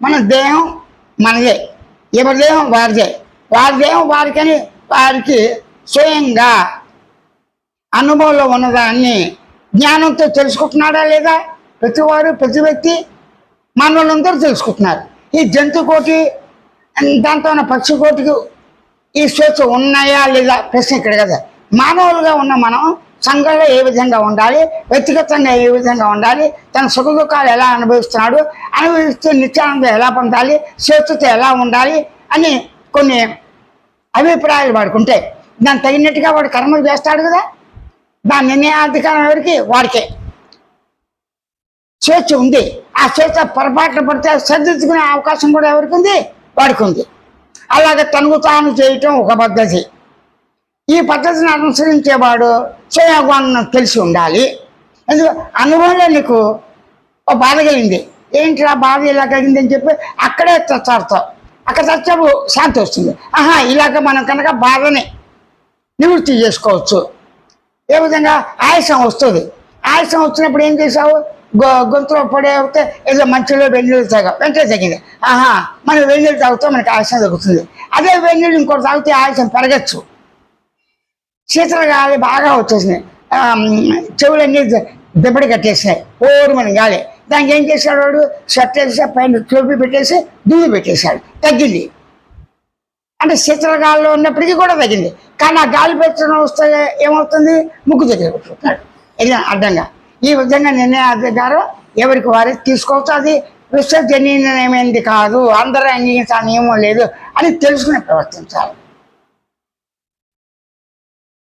మన దేహం మనదే, ఎవరి దేహం వారిదే, వారి దేహం వారికని వారికి స్వయంగా అనుభవంలో ఉన్నదాన్ని జ్ఞానంతో తెలుసుకుంటున్నాడా లేదా? ప్రతివారు ప్రతి వ్యక్తి మానవులందరూ తెలుసుకుంటున్నారు. ఈ జంతు కోటి దాంతో ఉన్న పక్షి కోటికి ఈ స్వేచ్ఛ ఉన్నాయా లేదా ప్రశ్న ఇక్కడ కదా. మానవులుగా ఉన్న మనం సంఘంలో ఏ విధంగా ఉండాలి, వ్యక్తిగతంగా ఏ విధంగా ఉండాలి, తన సుఖ దుఃఖాలు ఎలా అనుభవిస్తున్నాడు, అనుభవిస్తే నిత్యానందం ఎలా పొందాలి, స్వేచ్ఛతో ఎలా ఉండాలి అని కొన్ని అభిప్రాయాలు వాడుకుంటే దాన్ని తగినట్టుగా వాడు కర్మలు చేస్తాడు కదా. దాని నిర్ణయాధికారం ఎవరికి? వాడికే. స్వేచ్ఛ ఉంది. ఆ స్వేచ్ఛ పొరపాట్లు పడితే సర్దిద్దుకునే అవకాశం కూడా ఎవరికి ఉంది? వాడికి ఉంది. అలాగే తనకు తాను చేయటం ఒక పద్ధతి. ఈ పద్ధతిని అనుసరించేవాడు స్వయోగాన్ని తెలిసి ఉండాలి. ఎందుకు అనుభవంలో నీకు ఒక బాధ కలిగింది, ఏంటి ఆ బాధ ఇలా కలిగింది అని చెప్పి అక్కడే చచ్చారుతావు. అక్కడ చచ్చావు శాంతి వస్తుంది. ఇలాగ మనం కనుక బాధని నివృత్తి చేసుకోవచ్చు. ఏ విధంగా? ఆయాసం వస్తుంది. ఆయాసం వచ్చినప్పుడు ఏం చేసావు? గొంతులో పడే ఏదో మంచిలో వెన్నీళ్ళు తాగావు, వెంటనే తగ్గింది. మనం వెన్నీళ్ళు తాగుతాం, మనకి ఆయాసం తగ్గుతుంది. అదే వెన్నీళ్ళు ఇంకోటి తాగితే ఆయాసం పెరగచ్చు. శీతల గాలి బాగా వచ్చేసినాయి, చెవులన్నీ దెబ్బడి కట్టేసినాయి, ఓరుమని గాలి. దానికి ఏం చేశాడు వాడు? షర్ట్ వేసి పైన టోపీ పెట్టేసి దూది పెట్టేశాడు, తగ్గింది. అంటే శీతల గాలిలో ఉన్నప్పటికీ కూడా తగ్గింది. కానీ ఆ గాలి పెట్టడం వస్తే ఏమవుతుంది? ముక్కు దగ్గర పెట్టుకుంటున్నాడు ఇది అడ్డంగా. ఈ విధంగా నిర్ణయాధికారం ఎవరికి వారి తీసుకోవచ్చు. అది విశ్వజనీయమైనది కాదు, అందరూ అంగీకరించాలని ఏమో లేదు అని తెలుసుకుని ప్రవర్తించాలి.